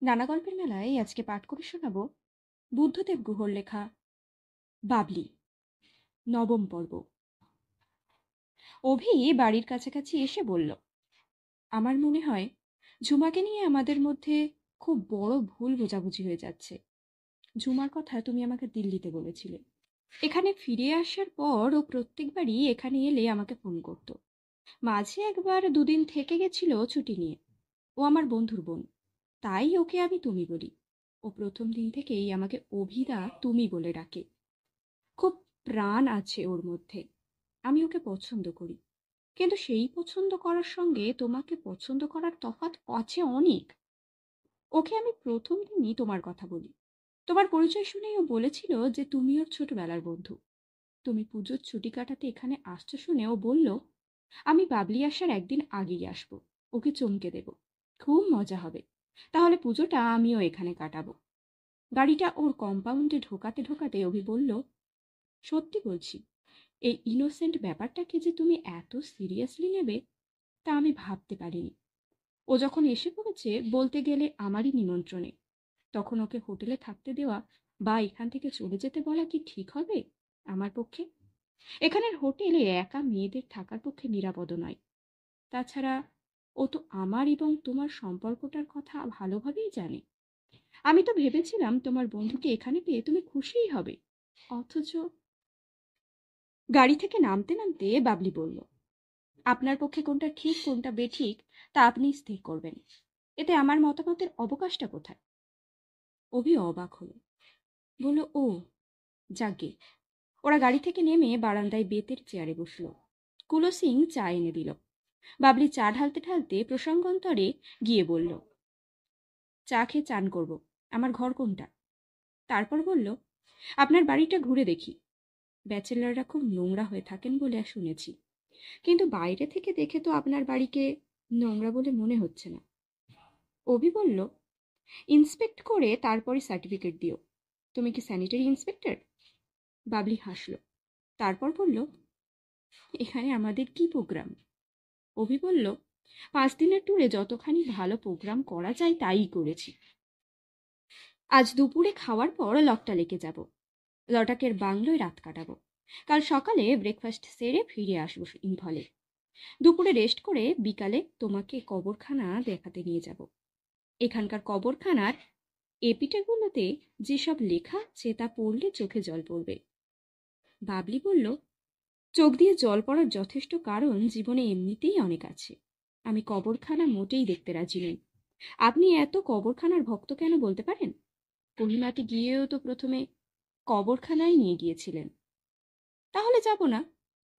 নানা গল্পের মেলায় আজকে পাঠ করে শোনাব বুদ্ধদেব গুহর লেখা বাবলি নবম পর্ব। অভি বাড়ির কাছাকাছি এসে বলল, আমার মনে হয় ঝুমাকে নিয়ে আমাদের মধ্যে খুব বড় ভুল বোঝাবুঝি হয়ে যাচ্ছে। ঝুমার কথা তুমি আমাকে দিল্লিতে বলেছিলে। এখানে ফিরে আসার পর ও প্রত্যেকবারই এখানে এলে আমাকে ফোন করত। মাঝে একবার দুদিন থেকে গেছিল ছুটি নিয়ে। ও আমার বন্ধুর বোন, তাই ওকে আমি তুমি বলি। ও প্রথম দিন থেকেই আমাকে অভিদা তুমি বলে ডাকে। খুব প্রাণ আছে ওর মধ্যে। আমি ওকে পছন্দ করি, কিন্তু সেই পছন্দ করার সঙ্গে তোমাকে পছন্দ করার তফাৎ আছে অনেক। ওকে আমি প্রথম দিনই তোমার কথা বলি। তোমার পরিচয় শুনেই ও বলেছিল যে তুমি ওর ছোটবেলার বন্ধু। তুমি পুজোর ছুটি কাটাতে এখানে আসছো শুনে ও বলল, আমি বাবলি আসার একদিন আগেই আসবো, ওকে চমকে দেব, খুব মজা হবে। তাহলে পুজোটা আমিও এখানে কাটাবো। গাড়িটা ওর কম্পাউন্ডে ঢোকাতে ঢোকাতে অভি বলল, সত্যি বলছি, এই ইনোসেন্ট ব্যাপারটাকে যে তুমি এত সিরিয়াসলি নেবে তা আমি ভাবতে পারিনি। ও যখন এসে পড়েছে বলতে গেলে আমারই নিমন্ত্রণে, তখন ওকে হোটেলে থাকতে দেওয়া বা এখান থেকে চলে যেতে বলা কি ঠিক হবে আমার পক্ষে? এখানের হোটেলে একা মেয়েদের থাকার পক্ষে নিরাপদ নয়। তাছাড়া ও তো আমার এবং তোমার সম্পর্কটার কথা ভালোভাবেই জানে। আমি তো ভেবেছিলাম তোমার বন্ধুকে এখানে পেয়ে তুমি খুশিই হবে, অথচ। গাড়ি থেকে নামতে নামতে বাবলি বলল, আপনার পক্ষে কোনটা ঠিক কোনটা বেঠিক তা আপনি স্থির করবেন, এতে আমার মতামতের অবকাশটা কোথায়? অভি অবাক হলো, বলল, ও যাগে। ওরা গাড়ি থেকে নেমে বারান্দায় বেতের চেয়ারে বসলো। কুলো সিং চা এনে দিল। বাবলি চা ঢালতে ঢালতে প্রসঙ্গান্তরে গিয়ে বলল, চা খেয়ে চান করব, আমার ঘর কোনটা? তারপর বলল, আপনার বাড়িটা ঘুরে দেখি। ব্যাচেলাররা খুব নোংরা হয়ে থাকেন বলে শুনেছি, কিন্তু বাইরে থেকে দেখে তো আপনার বাড়িকে নোংরা বলে মনে হচ্ছে না। অভি বলল, ইন্সপেক্ট করে তারপরে সার্টিফিকেট দিও। তুমি কি স্যানিটারি ইন্সপেক্টর? বাবলি হাসল, তারপর বলল, এখানে আমাদের কি প্রোগ্রাম? অভি বলল, 5 দিনের ট্যুরে যতখানি ভালো প্রোগ্রাম করা যায় তাই করেছি। আজ দুপুরে খাওয়ার পর লকটা লেকে যাব, লটাকের বাংলোয় রাত কাটাবো। কাল সকালে ব্রেকফাস্ট সেরে ফিরে আসবো ইম্ফলে। দুপুরে রেস্ট করে বিকালে তোমাকে কবরখানা দেখাতে নিয়ে যাব। এখানকার কবরখানার এপিটেগুলোতে যেসব লেখা আছে তা পড়লে চোখে জল পড়বে। বাবলি বলল, চোখ দিয়ে জল পড়ার যথেষ্ট কারণ জীবনে এমনিতেই অনেক আছে। আমি কবরখানা মোটেই দেখতে রাজি নই। আপনি এত কবরখানার ভক্ত কেন বলতে পারেন? কোহিমাতে গিয়েও তো প্রথমে কবরখানায় নিয়ে গিয়েছিলেন। তাহলে যাব না,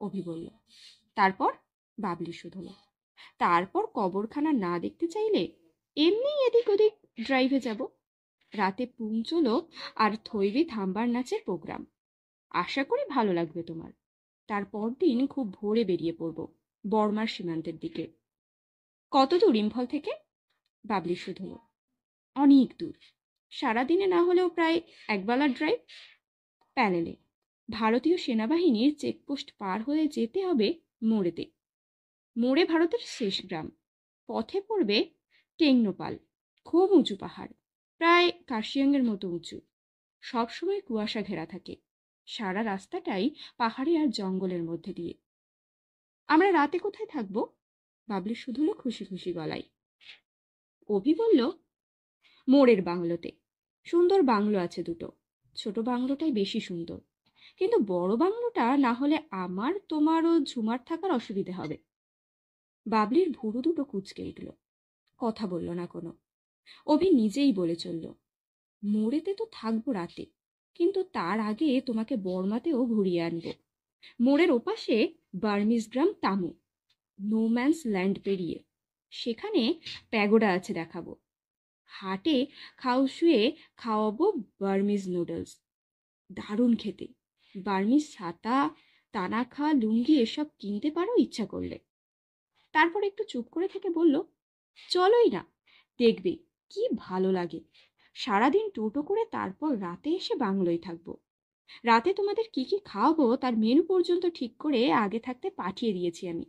অভি বলল। তারপর? বাবলি শুধল, তারপর কবরখানা না দেখতে চাইলে এমনি এদিক ওদিক ড্রাইভে যাব। রাতে পুঞ্চলো আর থৈরি থাম্বার নাচের প্রোগ্রাম। আশা করি ভালো লাগবে তোমার। তারপর দিন খুব ভোরে বেরিয়ে পড়ব বর্মার সীমান্তের দিকে। কত দূর ইম্ফল থেকে? বাবলি শুধল, অনেক দূর, সারাদিনে না হলেও প্রায় একবেলার ড্রাইভ। প্যানেলে ভারতীয় সেনাবাহিনীর চেকপোস্ট পার হয়ে যেতে হবে মোড়েতে। মোড়ে ভারতের শেষ গ্রাম। পথে পড়বে টেংনোপাল, খুব উঁচু পাহাড়, প্রায় কার্শিয়াংয়ের মতো উঁচু। সবসময় কুয়াশা ঘেরা থাকে। সারা রাস্তাটাই পাহাড়ে আর জঙ্গলের মধ্যে দিয়ে। আমরা রাতে কোথায় থাকবো? বাবলি শুধুলো খুশি খুশি গলায়। অভি বলল, মোড়ের বাংলোতে। সুন্দর বাংলো আছে দুটো, ছোট বাংলোটাই বেশি সুন্দর, কিন্তু বড় বাংলোটা না হলে আমার তোমার ও ঝুমার থাকার অসুবিধে হবে। বাবলির ভুরু দুটো কুঁচকে উঠল, কথা বলল না কোনো। অভি নিজেই বলে চলল, মোড়েতে তো থাকবো রাতে, কিন্তু তার আগে তোমাকে বর্মাতেও ঘুরিয়ে আনবো। মোড়ের ওপাশে বার্মিজ গ্রাম তামু, নোম্যান্স ল্যান্ড পেরিয়ে। সেখানে প্যাগোডা আছে, দেখাবো। হাটে শুয়ে খাওয়াবো বার্মিজ নুডলস, দারুণ খেতে। বার্মিজ ছাতা, তানাখা, লুঙ্গি এসব কিনতে পারো ইচ্ছা করলে। তারপর একটু চুপ করে থেকে বলল, চলোই না, দেখবে কি ভালো লাগে। সারাদিন টোটো করে তারপর রাতে এসে বাংলোয় থাকবো। রাতে তোমাদের কি কি খাওয়াবো তার মেনু পর্যন্ত ঠিক করে আগে থাকতে পাঠিয়ে দিয়েছি আমি।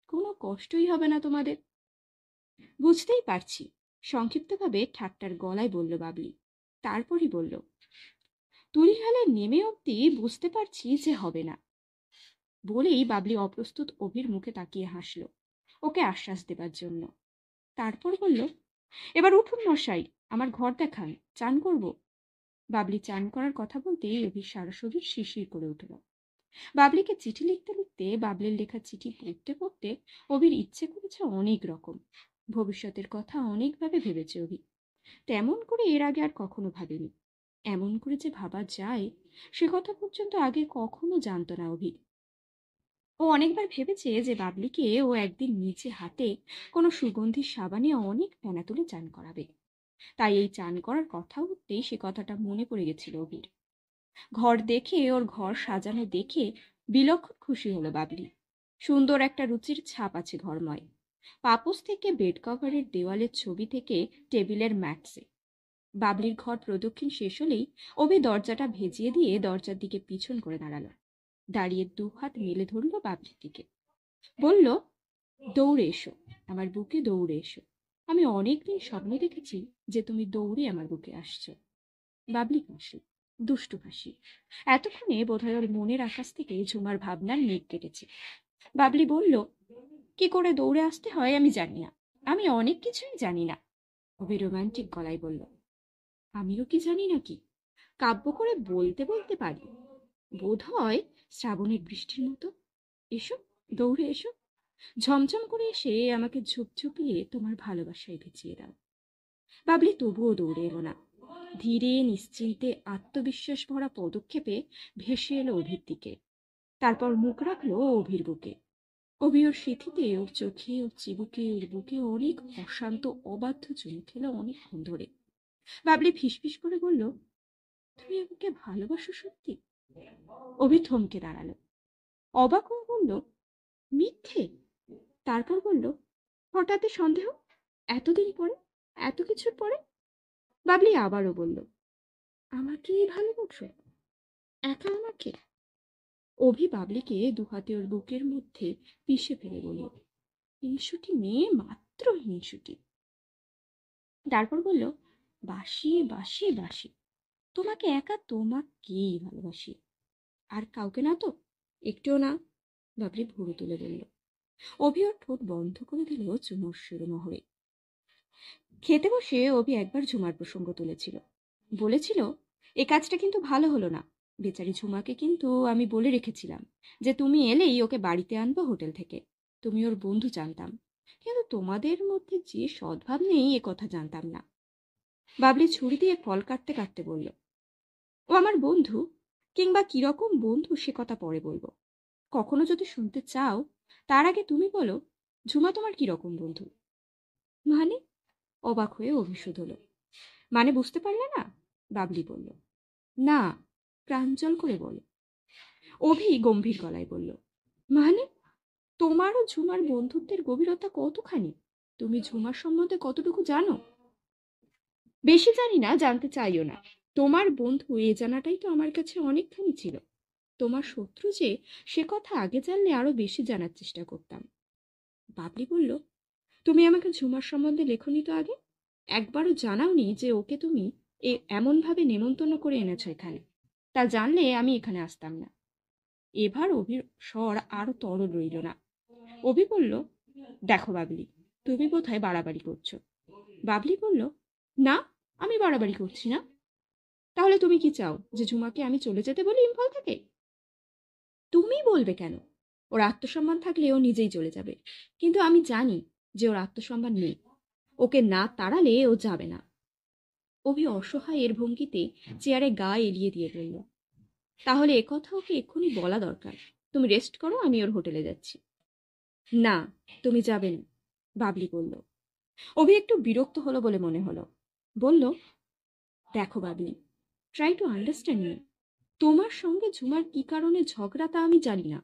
কোনো কষ্টই হবে না তোমাদের। বুঝতেই পারছি সংক্ষিপ্তভাবে ঠাট্টার গলায় বলল বাবলি। তারপরই বলল, তুলিহালে নেমে অব্দি বুঝতে পারছি যে হবে না। বলেই বাবলি অপ্রস্তুত অভির মুখে তাকিয়ে হাসল, ওকে আশ্বাস দেবার জন্য। তারপর বলল, এবার উঠুন মশাই, আমার ঘর দেখান, চান করব। বাবলি চান করার কথা বলতেই অভির সারা শরীর শিরশির করে উঠল। বাবলিকে চিঠি লিখতে লিখতে, বাবলির লেখা চিঠি পড়তে পড়তে অভির ইচ্ছে করেছে অনেক রকম। ভবিষ্যতের কথা অনেকভাবে ভেবেছে অভি, তেমন করে এর আগে আর কখনো ভাবেনি। এমন করে যে ভাবা যায় সে কথা পর্যন্ত আগে কখনো জানতো না অভি। ও অনেকবার ভেবেছে যে বাবলিকে ও একদিন নিজে হাতে কোনো সুগন্ধি সাবানে অনেক ফেনা তুলে চান করাবে। তাই এই চান করার কথা উঠতেই সে কথাটা মনে পড়ে গেছিল অভির। ঘর দেখে, ওর ঘর সাজানো দেখে বিলক্ষণ খুশি হলো বাবলি। সুন্দর একটা রুচির ছাপ আছে ঘরময়। পাপোশ থেকে বেড কভারের দেওয়ালের ছবি থেকে টেবিলের ম্যাটসে। বাবলির ঘর প্রদক্ষিণ শেষ হলেই অভি দরজাটা ভেজিয়ে দিয়ে দরজার দিকে পিছন করে দাঁড়ালো। দাঁড়িয়ে দু হাত মেলে ধরল বাবলির দিকে, বলল, দৌড়ে এসো, আমার বুকে দৌড়ে এসো। আমি অনেকদিন স্বপ্নে দেখেছি যে তুমি দৌড়ে আমার বুকে আসছো। বাবলি হাসি, দুষ্টু হাসি। এতক্ষণে বোধহয় ওর মনের আকাশ থেকে ঝুমার ভাবনার মেঘ কেটেছে। বাবলি বলল, কি করে দৌড়ে আসতে হয় আমি জানি না, আমি অনেক কিছুই জানি না। অভি রোমান্টিক গলায় বলল, আমিও কি জানি নাকি, কাব্য করে বলতে বলতে পারি, বোধ হয় শ্রাবণের বৃষ্টির মতো। এসো, দৌড়ে এসো, ঝমঝম করে এসে আমাকে ঝুপঝুপিয়ে তোমার ভালোবাসায় ভিজিয়ে দাও। বাবলি তবুও দৌড়ে এলো না। ধীরে নিশ্চিন্তে আত্মবিশ্বাস ভরা পদক্ষেপে ভেসে এলো অভির দিকে। তারপর মুখ রাখলো অভির বুকে। অভি ওর সিথিতে, ওর চোখে, ওর চিবুকে, ওর বুকে অনেক অশান্ত অবাধ্য চুমু খেলো অনেকক্ষণ ধরে। বাবলি ফিসফিস করে বলল, তুমি আমাকে ভালোবাসো সত্যি? অভি থমকে দাঁড়ালো, অবাক হয়ে বলল, মিথ্যে? তারপর বলল, হঠাৎ সন্দেহ, এতদিন পরে, এত কিছুর পরে? বাবলি আবারও বলল, আমাকেই ভালোবাসো, একা আমাকে? অভি বাবলিকে দুহাতে ওর বুকের মধ্যে পিষে ফেলে বলল, হিংসুটি মেয়ে, মাত্র হিংসুটি। তারপর বলল, বাসি বাসি বাসি, তোমাকে একা তোমাকেই ভালোবাসি, আর কাউকে না তো, একটুও না। বাবলি ভুরু তুলে বলল। অভি ওর ঠোঁট বন্ধ করে দিল চুমুর সুরমোহরে। খেতে বসে অভি একবার ঝুমার প্রসঙ্গ তুলেছিল, বলেছিল, এ কাজটা কিন্তু ভালো হলো না। বেচারি ঝুমাকে কিন্তু আমি বলে রেখেছিলাম যে তুমি এলেই ওকে বাড়িতে আনবো হোটেল থেকে। তুমি ওর বন্ধু জানতাম, কিন্তু তোমাদের মধ্যে যে সদ্ভাব নেই এ কথা জানতাম না। বাবলি ছুরি দিয়ে ফল কাটতে কাটতে বলল, ও আমার বন্ধু, কিংবা কিরকম বন্ধু সে কথা পরে বলবো। কখনো যদি শুনতে চাও, তার আগে তুমি বলো, ঝুমা তোমার কিরকম বন্ধু? মানে? অবাক হয়ে অভিশোধ হলো। মানে বুঝতে পারলে না? বাবলি বলল, না, প্রাঞ্জল করে বলো। অভি গম্ভীর গলায় বলল, মানে তোমার ও ঝুমার বন্ধুত্বের গভীরতা কতখানি? তুমি ঝুমার সম্বন্ধে কতটুকু জানো? বেশি জানি না, জানতে চাইও না। তোমার বন্ধু এ জানাটাই তো আমার কাছে অনেকখানি ছিল। তোমার শত্রু যে, সে কথা আগে জানলে আরো বেশি জানার চেষ্টা করতাম। বাবলি বলল, তুমি আমাকে ঝুমার সম্বন্ধে লেখনি তো আগে? একবারও জানাওনি যে ওকে তুমি এমনভাবে নেমন্তন্ন করে এনেছো এখানে। তা জানলে আমি এখানে আসতাম না। এবার অভির স্বর আরো তরল রইল না। অভি বলল, দেখো বাবলি, তুমি বোধহয় বাড়াবাড়ি করছো। বাবলি বলল, না, আমি বাড়াবাড়ি করছি না। তাহলে তুমি কি চাও যে ঝুমাকে আমি চলে যেতে বলি ইম্ফল থেকে? তুমি বলবে কেন? ওর আত্মসম্মান থাকলে ও নিজেই চলে যাবে। কিন্তু আমি জানি যে ওর আত্মসম্মান নেই। ওকে না তাড়ালে ও যাবে না। অভি অসহায়ের ভঙ্গিতে চেয়ারে গা এলিয়ে দিয়ে বলল, তাহলে একথা ওকে এক্ষুনি বলা দরকার। তুমি রেস্ট করো, আমি ওর হোটেলে যাচ্ছি। না, তুমি যাবে না, বাবলি বলল। অভি একটু বিরক্ত হলো বলে মনে হলো। বলল, দেখো Babli, try to understand me. তোমার সঙ্গে ঝুমার কি কারণে ঝগড়া তা আমি জানি না,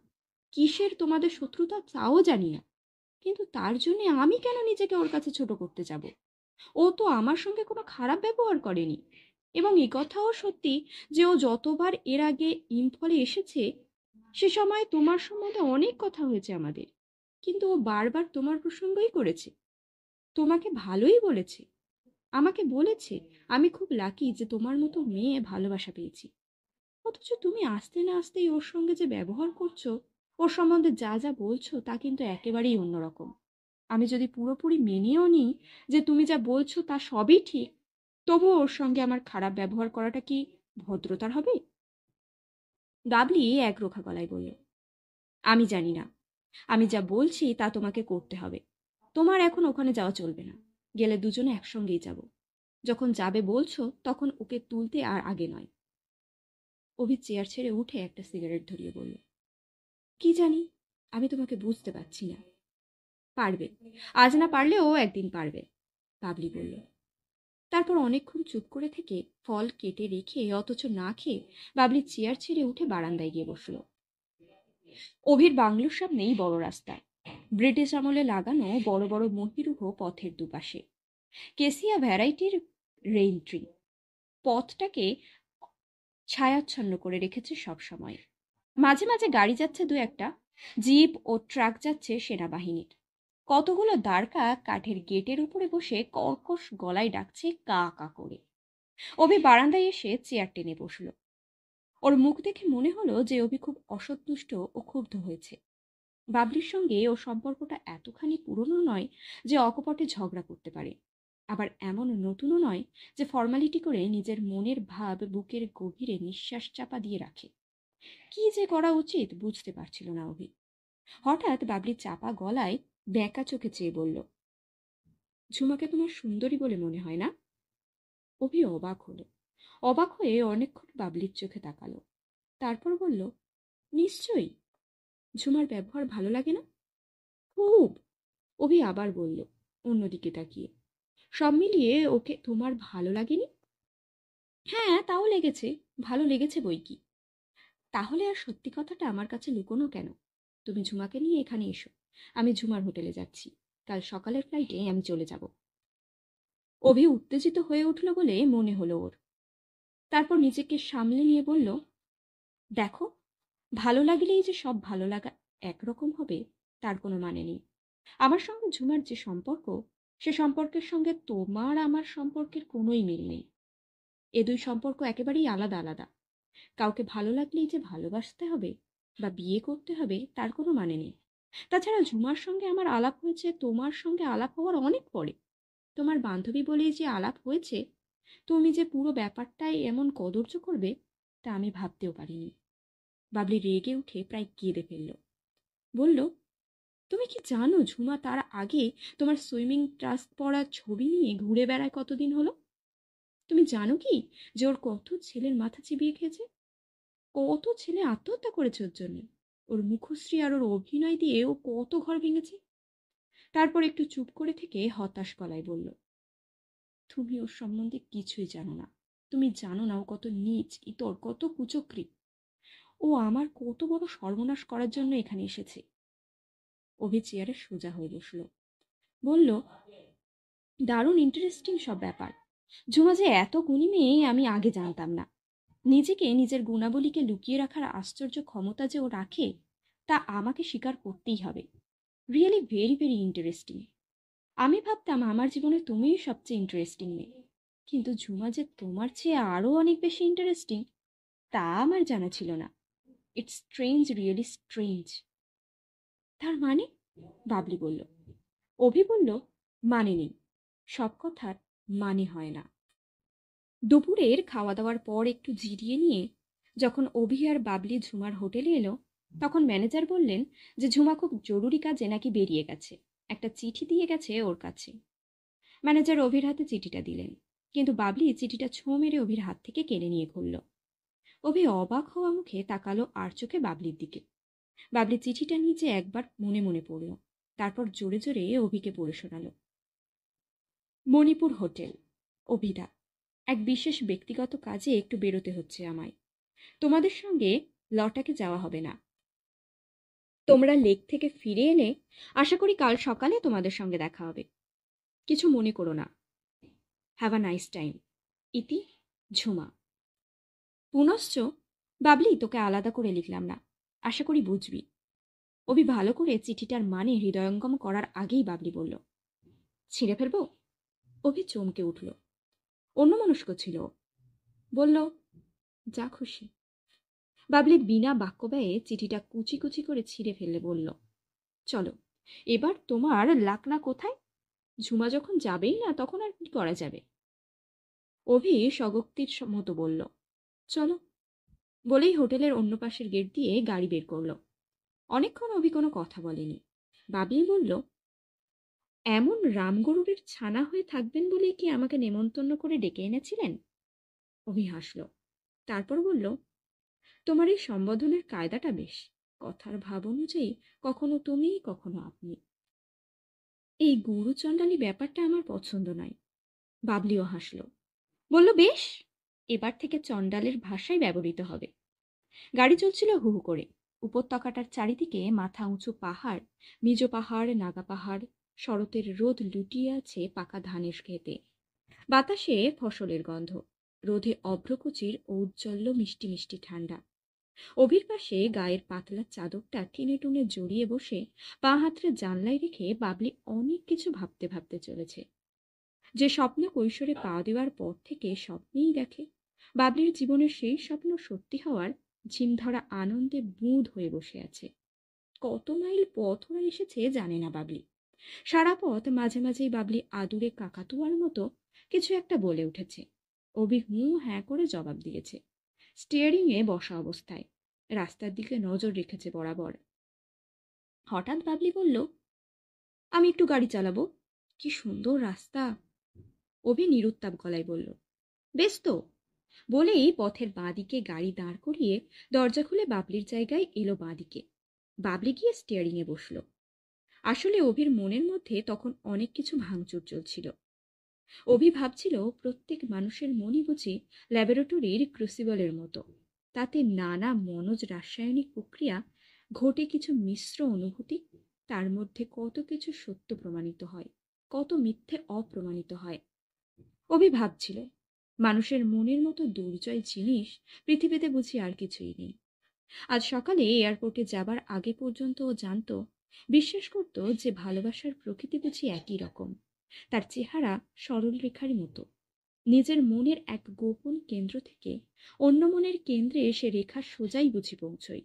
কিসের তোমাদের শত্রুতা তাও জানি না, কিন্তু তার জন্য আমি কেন নিজেকে ওর কাছে ছোট করতে যাব? ও তো আমার সঙ্গে কোনো খারাপ ব্যবহার করেনি। এবং এ কথাও সত্যি যে ও যতবার এর আগে ইম্ফলে এসেছে, সে সময় তোমার সম্বন্ধে অনেক কথা হয়েছে আমাদের, কিন্তু ও বারবার তোমার প্রসঙ্গই করেছে, তোমাকে ভালোই বলেছে। আমাকে বলেছে আমি খুব লাকি যে তোমার মতো মেয়ে ভালোবাসা পেয়েছি। অথচ তুমি আসতে না আসতেই ওর সঙ্গে যে ব্যবহার করছো, ওর সম্বন্ধে যা যা বলছো তা কিন্তু একেবারেই অন্যরকম। আমি যদি পুরোপুরি মেনেও নিই যে তুমি যা বলছো তা সবই ঠিক, তবুও ওর সঙ্গে আমার খারাপ ব্যবহার করাটা কি ভদ্রতার হবে? গাবলি একরোখা গলায় বলল, আমি জানি না। আমি যা বলছি তা তোমাকে করতে হবে। তোমার এখন ওখানে যাওয়া চলবে না। গেলে দুজনে একসঙ্গেই যাব। যখন যাবে বলছো তখন ওকে তুলতে আর আগে নয়। অভি চেয়ার ছেড়ে উঠে একটা সিগারেট ধরিয়ে বলল, কি জানি, আমি তোমাকে বুঝতে পারছি না। পারবে, আজ না পারলেও একদিন পারবে, বাবলি বলল। তারপর অনেকক্ষণ চুপ করে থেকে ফল কেটে রেখে অথচ না খেয়ে বাবলি চেয়ার ছেড়ে উঠে বারান্দায় গিয়ে বসল। অভির বাংলোর সামনেই বড় রাস্তা, ব্রিটিশ আমলে লাগানো বড় বড় মহিরুহ পথের দুপাশে কেসিয়া ভ্যারাইটির রেইন ট্রি পথটাকে ছায়াচ্ছন্ন করে রেখেছে সব সময়। মাঝে মাঝে গাড়ি যাচ্ছে দু একটা, জিপ ও ট্রাক যাচ্ছে সেনাবাহিনীর। কতগুলো দ্বারকা কাঠের গেটের উপরে বসে কর্কশ গলায় ডাকছে কা কা করে। অভি বারান্দায় এসে চেয়ার টেনে বসল। ওর মুখ দেখে মনে হলো যে অভি খুব অসন্তুষ্ট ও ক্ষুব্ধ হয়েছে। বাবলির সঙ্গে ওর সম্পর্কটা এতখানি পুরনো নয় যে অকপটে ঝগড়া করতে পারে, আবার এমন নতুনও নয় যে ফর্মালিটি করে নিজের মনের ভাব বুকের গভীরে নিঃশ্বাস চাপা দিয়ে রাখে। কি যে করা উচিত বুঝতে পারছিল না অভি। হঠাৎ বাবলি চাপা গলায় বেঁকা চোখে চেয়ে বলল, ঝুমাকে তোমার সুন্দরী বলে মনে হয় না? অভি অবাক হলো। অবাক হয়ে অনেকক্ষণ বাবলির চোখে তাকালো। তারপর বলল, নিশ্চয়ই। ঝুমার ব্যবহার ভালো লাগে না? খুব। অভি আবার বলল, অন্যদিকে তাকিয়ে, সব মিলিয়ে ওকে তোমার ভালো লাগেনি? হ্যাঁ, তাও লেগেছে, ভালো লেগেছে বই কি। তাহলে আর সত্যি কথাটা আমার কাছে লুকোনো কেন? তুমি ঝুমাকে নিয়ে এখানে এসো। আমি ঝুমার হোটেলে যাচ্ছি। কাল সকালের ফ্লাইটে আমি চলে যাব। অভি উত্তেজিত হয়ে উঠল বলে মনে হলো ওর। তারপর নিজেকে সামলে নিয়ে বলল, দেখো, ভালো লাগলেই যে সব ভালো লাগা একরকম হবে তার কোনো মানে নেই। আমার সঙ্গে ঝুমার যে সম্পর্ক, সে সম্পর্কের সঙ্গে তোমার আমার সম্পর্কের কোনোই মিল নেই। এ দুই সম্পর্ক একেবারেই আলাদা আলাদা। কাউকে ভালো লাগলেই যে ভালোবাসতে হবে বা বিয়ে করতে হবে তার কোনো মানে নেই। তাছাড়া ঝুমার সঙ্গে আমার আলাপ হয়েছে তোমার সঙ্গে আলাপ হওয়ার অনেক পরে। তোমার বান্ধবী বলেই যে আলাপ হয়েছে, তুমি যে পুরো ব্যাপারটাই এমন কদর্য করবে তা আমি ভাবতেও পারিনি। বাবলি রেগে উঠে প্রায় কেঁদে ফেলল। বলল, তুমি কি জানো ঝুমা তার আগে তোমার সুইমিং ট্রাস্ক পরা ছবি নিয়ে ঘুরে বেড়ায় কতদিন হলো? তুমি জানো কি যে ওর কত ছেলের মাথা চিবিয়ে খেয়েছে? কত ছেলে আত্মহত্যা করেছে ওর জন্য? ওর মুখশ্রী আর ওর অভিনয় দিয়ে ও কত ঘর ভেঙেছে। তারপর একটু চুপ করে থেকে হতাশ গলায় বলল, তুমি ওর সম্বন্ধে কিছুই জানো না। তুমি জানো না ও কত নীচ, ইতর, কত কুচক্রী। ও আমার কত বড় সর্বনাশ করার জন্য এখানে এসেছে। অভি চেয়ারে সোজা হয়ে বসল। বলল, দারুণ ইন্টারেস্টিং সব ব্যাপার। ঝুমা যে এত গুণী মেয়ে আমি আগে জানতাম না। নিজেকে নিজের গুণাবলীকে লুকিয়ে রাখার আশ্চর্য ক্ষমতা যে ও রাখে তা আমাকে স্বীকার করতেই হবে। Really very very interesting. আমি ভাবতাম আমার জীবনে তুমিই সবচেয়ে ইন্টারেস্টিং মেয়ে, কিন্তু ঝুমা যে তোমার চেয়ে আরও অনেক বেশি ইন্টারেস্টিং তা আমার জানা ছিল না। It's strange, really strange. তার মানে? বাবলি বলল। অভি বলল, মানে নেই, সব কথার মানে হয় না। দুপুরের খাওয়া দাওয়ার পর একটু জিরিয়ে নিয়ে যখন অভি আর বাবলি ঝুমার হোটেলে এলো, তখন ম্যানেজার বললেন যে ঝুমা খুব জরুরি কাজে নাকি বেরিয়ে গেছে, একটা চিঠি দিয়ে গেছে ওর কাছে। ম্যানেজার অভির হাতে চিঠিটা দিলেন, কিন্তু বাবলি চিঠিটা ছোঁ মেরে অভির হাত থেকে কেড়ে নিয়ে ঘুরল। অভি অবাক হওয়া মুখে তাকালো আর চোখে বাবলির দিকে। বাবলি চিঠিটা নিচে একবার মনে মনে পড়ল, তারপর জোরে জোরে অভিকে পড়ে শোনাল। মণিপুর হোটেল। অভিদা, এক বিশেষ ব্যক্তিগত কাজে একটু বেরোতে হচ্ছে আমায়। তোমাদের সঙ্গে লটাকে যাওয়া হবে না। তোমরা লেক থেকে ফিরে এলে আশা করি কাল সকালে তোমাদের সঙ্গে দেখা হবে। কিছু মনে করো না। Have a nice time. ইতি, ঝুমা। পুনশ্চ, বাবলি তোকে আলাদা করে লিখলাম না, আশা করি বুঝবি। অভি ভালো করে চিঠিটার মানে হৃদয়ঙ্গম করার আগেই বাবলি বলল, ছিঁড়ে ফেলবো? অভি চমকে উঠল। অন্যমনস্ক ছিল। বলল, যা খুশি। বাবলি বিনা বাক্য ব্যয়ে চিঠিটা কুচি কুচি করে ছিঁড়ে ফেললে বলল, চলো, এবার তোমার লাকনা কোথায়? ঝুমা যখন যাবেই না, তখন আর কি করা যাবে? অভি স্বগক্তির মতো বলল, চলো। বলেই হোটেলের অন্য পাশের গেট দিয়ে গাড়ি বের করলো। অনেকক্ষণ অভি কোনো কথা বলেনি। বাবলি বলল, এমন রামগরুরের ছানা হয়ে থাকবেন বলেই কি আমাকে নেমন্তন্ন করে ডেকে এনেছিলেন? অভি হাসল। তারপর বলল, তোমার এই সম্বোধনের কায়দাটা বেশ। কথার ভাব অনুযায়ী কখনো তুমি, কখনো আপনি। এই গুরু চণ্ডালি ব্যাপারটা আমার পছন্দ নয়। বাবলিও হাসল। বলল, বেশ, এবার থেকে চণ্ডালের ভাষাই ব্যবহৃত হবে। গাড়ি চলছিল হু হু করে। উপত্যকাটার চারিদিকে মাথা উঁচু পাহাড়, মিজ পাহাড়, নাগা পাহাড়। শরতের রোদ লুটিয়ে আছে পাকা ধানের খেতে। বাতাসে ফসলের গন্ধ, রোদে অভ্রকুচির ঔজ্জ্বল্য, মিষ্টি মিষ্টি ঠান্ডা। অভির পাশে গায়ের পাতলা চাদরটা টেনে টুনে জড়িয়ে বসে পা হাতড়ে জানলায় রেখে বাবলি অনেক কিছু ভাবতে ভাবতে চলেছে। যে স্বপ্ন কৈশোরে পা দেওয়ার পর থেকে স্বপ্নেই দেখে, বাবলির জীবনের সেই স্বপ্ন সত্যি হওয়ার ঝিমধরা আনন্দে বুঁদ হয়ে বসে আছে। কত মাইল পথ ওরা এসেছে জানে না বাবলি। সারা পথ মাঝে মাঝেই বাবলি আদুরে কাকাতুয়ার মতো কিছু একটা বলে উঠেছে। অভি হুঁ হ্যাঁ করে জবাব দিয়েছে, স্টিয়ারিংয়ে বসা অবস্থায়। রাস্তার দিকে নজর রেখেছে বরাবর। হঠাৎ বাবলি বলল, আমি একটু গাড়ি চালাবো। কি সুন্দর রাস্তা। অভি নিরুত্তাপ গলায় বলল, বেশ তো। বলেই পথের বাঁদিকে গাড়ি দাঁড় করিয়ে দরজা খুলে বাবলির জায়গায় এলো বাঁদিকে। বাবলি গিয়ে স্টিয়ারিংয়ে বসল। আসলে অভির মনের মধ্যে তখন অনেক কিছু ভাঙচুর চলছিল। অভি ভাবছিল, প্রত্যেক মানুষের মনই বুঝি ল্যাবরেটরির ক্রুসিবলের মতো। তাতে নানা মনোজ রাসায়নিক প্রক্রিয়া ঘটে, কিছু মিশ্র অনুভূতি। তার মধ্যে কত কিছু সত্য প্রমাণিত হয়, কত মিথ্যে অপ্রমাণিত হয়। অভি ভাবছিল, মানুষের মনের মতো দুর্জয় জিনিস পৃথিবীতে বুঝি আর কিছুই নেই। আজ সকালে এয়ারপোর্টে যাবার আগে পর্যন্ত ও জানত, বিশ্বাস করত যে ভালোবাসার প্রকৃতি বুঝি একই রকম। তার চেহারা সরল রেখার মতো। নিজের মনের এক গোপন কেন্দ্র থেকে অন্য মনের কেন্দ্রে সে রেখা সোজাই বুঝি পৌঁছয়।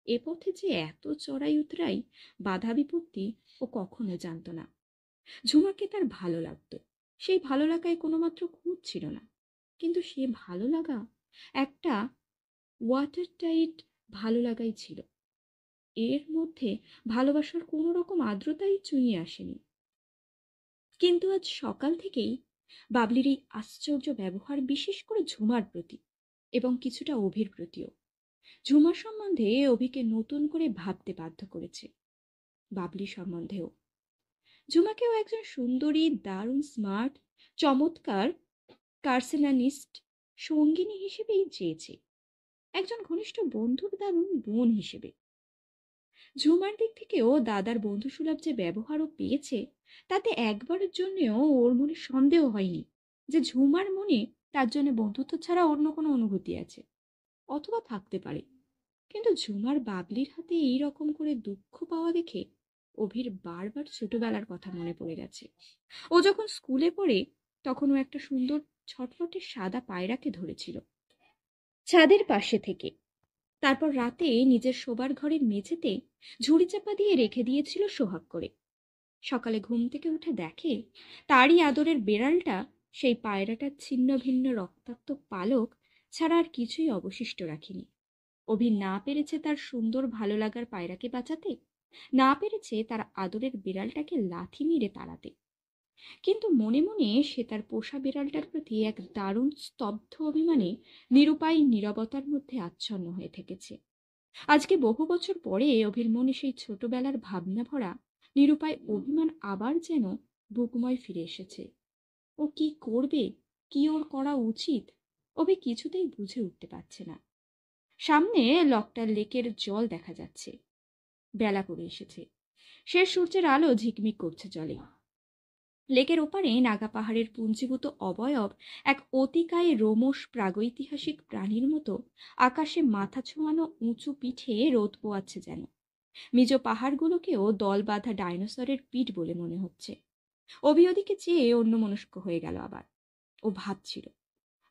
এ পথে যে এত চড়াই উতরাই, বাধা বিপত্তি ও কখনো জানত না। ঝুমাকে তার ভালো লাগতো। সেই ভালো লাগায় কোনো মাত্র খুঁত ছিল না। কিন্তু সে ভালো লাগা একটা ওয়াটার টাইট ভালো লাগাই ছিল। এর মধ্যে ভালোবাসার কোনো রকম আর্দ্রতাই চুইয়ে আসেনি। কিন্তু আজ সকাল থেকেই বাবলির এই আশ্চর্য ব্যবহার, বিশেষ করে ঝুমার প্রতি এবং কিছুটা অভির প্রতিও, ঝুমার সম্বন্ধে অভিকে নতুন করে ভাবতে বাধ্য করেছে। বাবলি সম্বন্ধেও। ঝুমাকেও একজন সুন্দরী, দারুণ স্মার্ট, চমৎকার কার্সেনানিস্ট সঙ্গিনী হিসেবেই চেয়েছে, একজন ঘনিষ্ঠ বন্ধুর দারুণ বোন হিসেবে। ঝুমার দিক থেকেও দাদার বন্ধুসুলভ যে ব্যবহারও পেয়েছে, তাতে একবারের জন্যেও ওর মনে সন্দেহ হয়নি যে ঝুমার মনে তার জন্য বন্ধুত্ব ছাড়া অন্য কোনো অনুভূতি আছে, অথবা থাকতে পারে। কিন্তু ঝুমার বাবলির হাতে এই রকম করে দুঃখ পাওয়া দেখে অভির বারবার ছোটবেলার কথা মনে পড়ে গেছে। ও যখন স্কুলে পড়ে, তখন ও একটা সুন্দর ছটফটে সাদা পায়রাকে ধরেছিল ছাদের পাশে থেকে। তারপর রাতে নিজের শোবার ঘরের মেঝেতে ঝুড়ি চাপা দিয়ে রেখে দিয়েছিল সোহাগ করে। সকালে ঘুম থেকে উঠে দেখে, তারই আদরের বেড়ালটা সেই পায়রাটার ছিন্ন ভিন্ন রক্তাক্ত পালক ছাড়া আর কিছুই অবশিষ্ট রাখেনি। অভি না পেরেছে তার সুন্দর ভালো লাগার পায়রাকে বাঁচাতে, না পেরেছে তার আদরের বিড়ালটাকে লাথি মেরে তাড়াতে। কিন্তু মনে মনে সে তার পোষা বিড়ালটার প্রতি এক দারুণ স্তব্ধ অভিমানে নিরুপায় নীরবতার মধ্যে আচ্ছন্ন হয়ে থেকেছে। আজকে বহু বছর পরে অভির মনে সেই ছোটবেলার ভাবনা ভরা নিরুপায় অভিমান আবার যেন বুকময় ফিরে এসেছে। ও কি করবে, কি ওর করা উচিত, অভি কিছুতেই বুঝে উঠতে পারছে না। সামনে লকটার লেকের জল দেখা যাচ্ছে। বেলা পড়ে এসেছে। শেষ সূর্যের আলো ঝিকমিক করছে জলে। লেকের ওপারে নাগা পাহাড়ের পুঞ্জীভূত অবয়ব এক অতিকায় রোমশ প্রাগৈতিহাসিক প্রাণীর মতো আকাশে মাথা ছোঁয়ানো উঁচু পিঠে রোদ পোয়াচ্ছে যেন। মিজ পাহাড়গুলোকেও দল বাঁধা ডাইনোসরের পিঠ বলে মনে হচ্ছে। অভি ওদিকে চেয়ে অন্যমনস্ক হয়ে গেল আবার। ও ভাবছিল,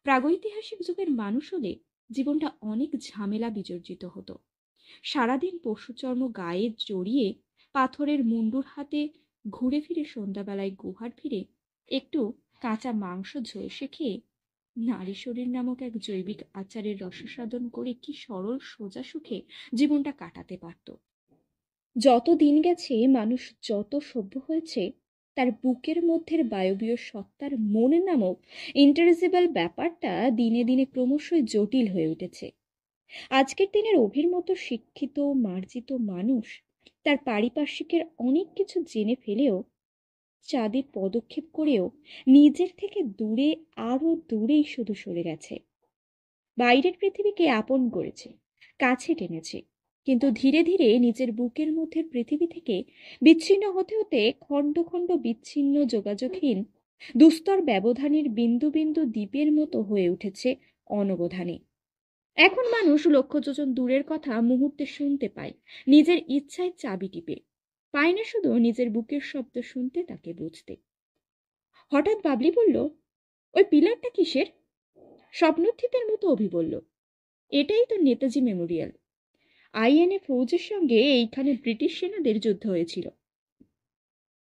প্রাগৈতিহাসিক যুগের মানুষ হলে জীবনটা অনেক ঝামেলা বিজর্জিত হতো। সারাদিন পশুচর্ম গায়ে জড়িয়ে পাথরের মুন্ডুর হাতে ঘুরে ফিরে সন্ধ্যাবেলায় গুহার ফিরে একটু কাঁচা মাংস ঝলসে খেয়ে নারী শরীর নামক এক জৈবিক আচারের রসসাধন করে কি সরল সোজা সুখে জীবনটা কাটাতে পারত। যত দিন গেছে মানুষ যত সভ্য হয়েছে, তার বুকের মধ্যের বায়বীয় সত্তার মনে নামক ইন্টারেজিবল ব্যাপারটা দিনে দিনে ক্রমশই জটিল হয়ে উঠেছে। আজকের দিনের অভির মতো শিক্ষিত মার্জিত মানুষ তার পারিপার্শ্বিকের অনেক কিছু জেনে ফেলেও, চাঁদে পদক্ষেপ করেও নিজের থেকে দূরে আরো দূরেই শুধু সরে গেছে। বাইরের পৃথিবীকে আপন করেছে, কাছে টেনেছে, কিন্তু ধীরে ধীরে নিজের বুকের মধ্যে পৃথিবী থেকে বিচ্ছিন্ন হতে হতে খণ্ড খণ্ড বিচ্ছিন্ন যোগাযোগহীন দুস্তর ব্যবধানের বিন্দু বিন্দু দ্বীপের মতো হয়ে উঠেছে অনবধানে। এখন মানুষ লক্ষ যোজন দূরের কথা মুহূর্তে শুনতে পায় নিজের ইচ্ছায় চাবি টিপে, পায় না শুধু নিজের বুকের শব্দ শুনতে, তাকে বুঝতে। হঠাৎ বাবলি বলল, ওই পিলারটা কিসের? স্বপ্নোত্থিতের মতো অভি বলল, এটাই তো নেতাজি মেমোরিয়াল। আইএনএ ফৌজের সঙ্গে এইখানে ব্রিটিশ সেনাদের যুদ্ধ হয়েছিল।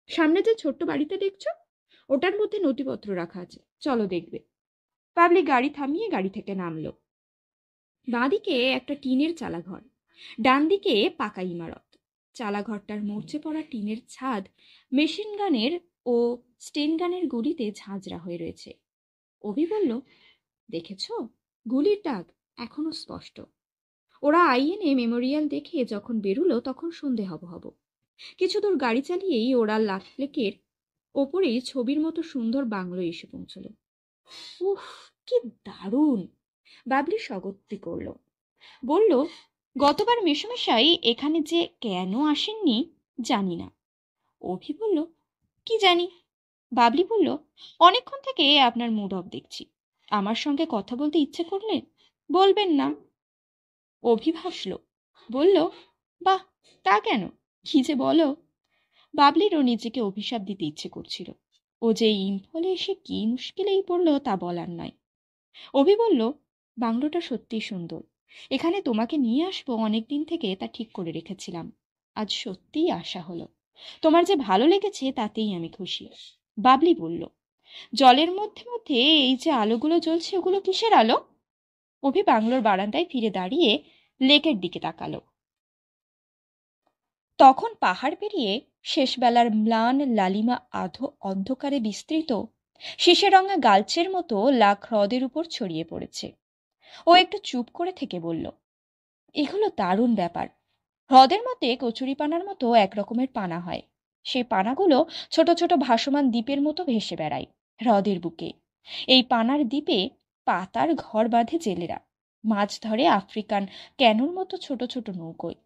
সামনে যে ছোট্ট বাড়িটা দেখছো, ওটার মধ্যে নথিপত্র রাখা আছে, চলো দেখবে। বাবলি গাড়ি থামিয়ে গাড়ি থেকে নামলো। বাঁদিকে একটা টিনের চালাঘর, ডান দিকে পাকা ইমারত। চালাঘরটার মরচে পড়া টিনের ছাদ মেশিন গানের ও স্টেন গানের গুলিতে ঝাঁঝরা হয়ে রয়েছে। অভি বলল, দেখেছ, গুলির দাগ এখনো স্পষ্ট। ওরা আইএনএ মেমোরিয়াল দেখে যখন বেরুলো তখন সন্ধে হব হব। কিছু দূর গাড়ি চালিয়েই ওরা লাটলেকের ওপরেই ছবির মতো সুন্দর বাংলো এসে পৌঁছলো। উফ, কি দারুণ! বাবলি স্বগতি করল, বলল, গতবার মেসোমশাই এখানে যে কেন আসেননি জানি না। অভি বলল, কি জানি। বাবলি বলল, অনেকক্ষণ থেকে আপনার মুড অফ দেখছি, আমার সঙ্গে কথা বলতে ইচ্ছে করলে বলবেন না। অভি হাসল, বলল, বাহ, তা কেন, কি যে বলো। বাবলিরও নিজেকে অভিশাপ দিতে ইচ্ছে করছিল। ও যে ইম্ফলে এসে কি মুশকিলেই পড়লো তা বলার নয়। অভি বলল, বাংলোটা সত্যিই সুন্দর। এখানে তোমাকে নিয়ে আসবো অনেকদিন থেকে তা ঠিক করে রেখেছিলাম। আজ সত্যিই আশা হলো। তোমার যে ভালো লেগেছে তাতেই আমি খুশি। বাবলি বলল, জলের মধ্যে মধ্যে এই যে আলোগুলো জ্বলছে, ওগুলো কিসের আলো? অভি বাংলোর বারান্দায় ফিরে দাঁড়িয়ে লেকের দিকে তাকালো। তখন পাহাড় পেরিয়ে শেষবেলার ম্লান লালিমা আধো অন্ধকারে বিস্তৃত শিশেরঙা গালচের মতো লাখ হ্রদের উপর ছড়িয়ে পড়েছে। ও একটু চুপ করে থেকে বলল, এগুলো দারুণ ব্যাপার। হ্রদের মধ্যে কচুরিপানার মতো এক রকমের পানা হয়। সেই পানাগুলো ছোট ছোট ভাসমান দ্বীপের মতো ভেসে বেড়ায় হ্রদের বুকে। এই পানার দ্বীপে পাতার ঘর বাঁধে জেলেরা, মাছ ধরে আফ্রিকান ক্যানোর মতো ছোট ছোট নৌকোয়।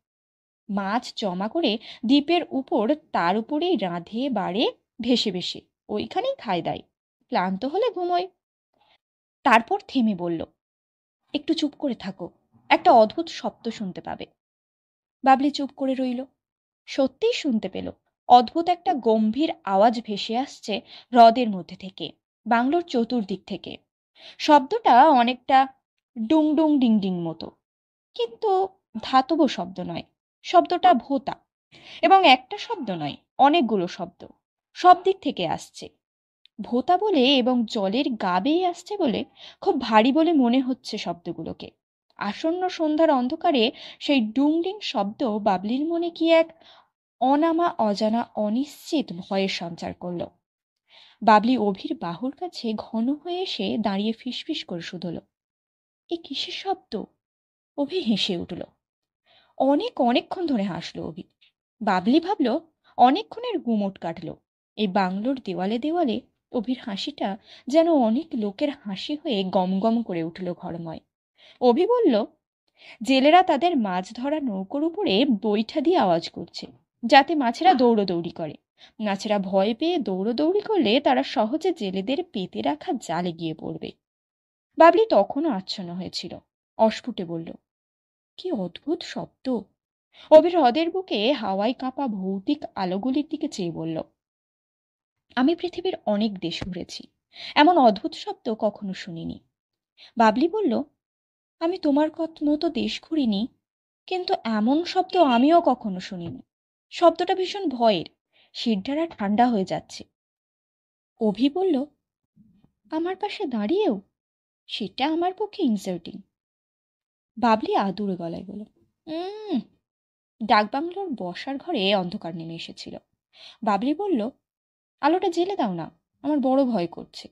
মাছ জমা করে দ্বীপের উপর, তার উপরেই রাঁধে বাড়ে ভেসে ভেসে ওইখানেই খায় দায়, ক্লান্ত হলে ঘুমোয়। তারপর থেমে বলল, একটু চুপ করে থাকো, একটা অদ্ভুত শব্দ শুনতে পাবে। বাবলি চুপ করে রইল। সত্যিই শুনতে পেল অদ্ভুত একটা গম্ভীর আওয়াজ ভেসে আসছে হ্রদের মধ্যে থেকে, বাংলোর চতুর্দিক থেকে। শব্দটা অনেকটা ডুং ডুং ডিং ডিং মতো, কিন্তু ধাতব শব্দ নয়। শব্দটা ভোঁতা, এবং একটা শব্দ নয়, অনেকগুলো শব্দ সব দিক থেকে আসছে। ভোঁতা বলে এবং জলের গা বেয়ে আসছে বলে খুব ভারী বলে মনে হচ্ছে শব্দগুলোকে। আসন্ন সন্ধ্যার অন্ধকারে সেই ডুংডিং শব্দ বাবলির মনে কি এক অনামা অজানা অনিশ্চিত ভয়ের সঞ্চার করল। বাবলি অভির বাহুর কাছে ঘন হয়ে এসে দাঁড়িয়ে ফিসফিস করে শুধল, এ কিসের শব্দ? অভি হেসে উঠল। অনেকক্ষণ ধরে হাসলো অভি। বাবলি ভাবল অনেকক্ষণের গুমোট কাটল। এই বাংলোর দেওয়ালে দেওয়ালে অভির হাসিটা যেন অনেক লোকের হাসি হয়ে গমগম করে উঠল ঘরময়। অভি বলল, জেলেরা তাদের মাছ ধরা নৌকোর উপরে বৈঠা দিয়ে আওয়াজ করছে, যাতে মাছেরা দৌড়দৌড়ি করে। মাছেরা ভয় পেয়ে দৌড়দৌড়ি করলে তারা সহজে জেলেদের পেতে রাখা জালে গিয়ে পড়বে। বাবলি তখনও আচ্ছন্ন হয়েছিল, অস্ফুটে বলল, কি অদ্ভুত শব্দ। অভি হ্রদের বুকে হাওয়ায় কাঁপা ভৌতিক আলোগুলির দিকে চেয়ে বলল, আমি পৃথিবীর অনেক দেশ ঘুরেছি, এমন অদ্ভুত শব্দ কখনো শুনিনি। বাবলি বলল, আমি তোমার মতো দেশ ঘুরিনি, কিন্তু এমন শব্দ আমিও কখনো শুনিনি। শব্দটা ভীষণ ভয়ের, শিরদাঁড়া ঠান্ডা হয়ে যাচ্ছে। অভি বলল, আমার পাশে দাঁড়িয়েও? সেটা আমার পক্ষে ইনসাল্টিং। বাবলি আদুরে গলায় বলল, হুম। ডাকবাংলোর বসার ঘরে অন্ধকার নেমে এসেছিল। বাবলি বলল, আলোটা জ্বেলে দাও না, আমার বড় ভয় করছে।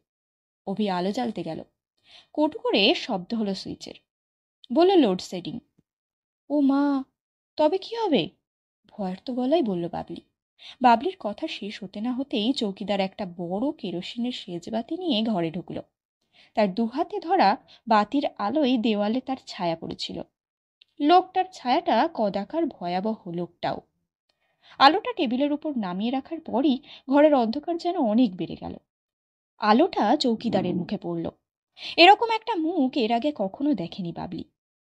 অভি আলো জ্বালতে গেল। কটু করে শব্দ হলো সুইচের। বলল, লোডশেডিং। ও মা, তবে কি হবে? ভয়ের তো গলায় বলল বাবলি। বাবলির কথা শেষ হতে না হতেই চৌকিদার একটা বড় কেরোসিনের সেজবাতি নিয়ে ঘরে ঢুকলো। তার দুহাতে ধরা বাতির আলোয় দেওয়ালে তার ছায়া পড়েছিল। লোকটার ছায়াটা কদাকার ভয়াবহ, লোকটাও। আলোটা টেবিলের উপর নামিয়ে রাখার পরই ঘরের অন্ধকার যেন অনেক বেড়ে গেল। আলোটা চৌকিদারের মুখে পড়ল। এরকম একটা মুখ এর আগে কখনো দেখেনি বাবলি।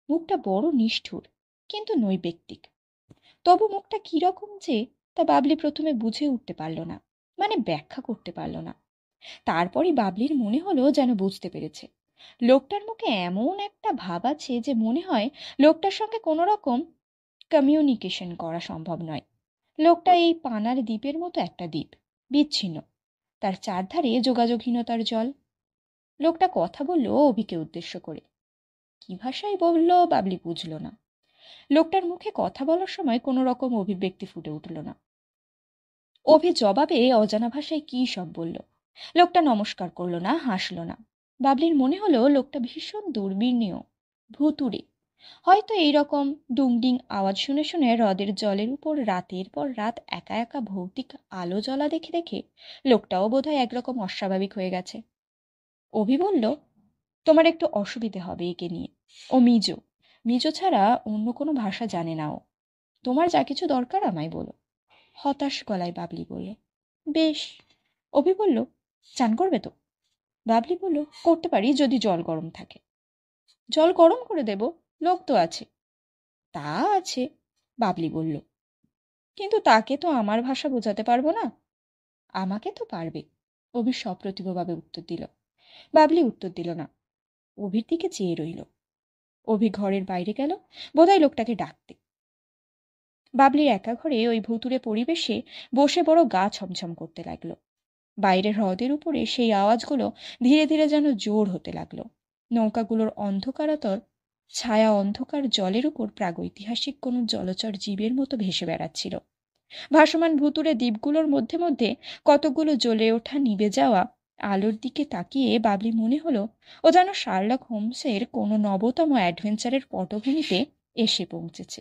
মুখটা বড় নিষ্ঠুর, কিন্তু নৈবেক্তিক। তবু মুখটা কিরকম যে তা বাবলি প্রথমে বুঝে উঠতে পারল না, মানে ব্যাখ্যা করতে পারল না। তারপরই বাবলির মনে হলো যেন বুঝতে পেরেছে। লোকটার মুখে এমন একটা ভাব আছে যে মনে হয় লোকটার সঙ্গে কোনো রকম কমিউনিকেশন করা সম্ভব নয়। লোকটা এই পানার দ্বীপের মতো একটা দ্বীপ, বিচ্ছিন্ন, তার চারধারে যোগাযোগহীনতার জল। লোকটা কথা বলল অভিকে উদ্দেশ্য করে। কি ভাষায় বলল বাবলি বুঝল না। লোকটার মুখে কথা বলার সময় কোনো রকম অভিব্যক্তি ফুটে উঠল না। অভি জবাবে অজানা ভাষায় কি সব বলল। লোকটা নমস্কার করলো না, হাসলো না। বাবলির মনে হলো লোকটা ভীষণ দুর্বিনীয়, ভুতুড়ে। হয়তো এইরকম ডুংডিং আওয়াজ শুনে শুনে হ্রদের জলের উপর রাতের পর রাত একা একা ভৌতিক আলো জ্বলা দেখে দেখে লোকটাও বোধহয় একরকম অস্বাভাবিক হয়ে গেছে। অভি বলল, তোমার একটু অসুবিধে হবে একে নিয়ে। ও মিজো, মিজো ছাড়া অন্য কোনো ভাষা জানে না ও। তোমার যা কিছু দরকার আমায় বলো। হতাশ গলায় বাবলি বলল, বেশ। অভি বলল, চান করবে তো? বাবলি বলল, করতে পারি যদি জল গরম থাকে। জল গরম করে দেব, লোক তো আছে। তা আছে, বাবলি বলল, কিন্তু তাকে তো আমার ভাষা বোঝাতে পারবো না। আমাকে তো পারবে, অভি সপ্রতিভভাবে উত্তর দিল। বাবলি উত্তর দিল না, অভির দিকে চেয়ে রইল। অভি ঘরের বাইরে গেল, বোধহয় লোকটাকে ডাকতে। বাবলির একা ঘরে ওই ভুতুড়ে পরিবেশে বসে বড় গা ছমছম করতে লাগলো। বাইরের হ্রদের উপরে সেই আওয়াজগুলো ধীরে ধীরে যেন জোর হতে লাগলো। নৌকাগুলোর অন্ধকারাতর ছায়া অন্ধকার জলের উপর প্রাগৈতিহাসিক কোনো জলচর জীবের মতো ভেসে বেড়াচ্ছিল। ভাসমান ভুতুড়ে দ্বীপগুলোর মধ্যে মধ্যে কতগুলো জ্বলে ওঠা নিভে যাওয়া আলোর দিকে তাকিয়ে বাবলি মনে হলো ও যেন শার্লক হোমসের কোনো নবতম অ্যাডভেঞ্চারের পটভূমিতে এসে পৌঁছেছে।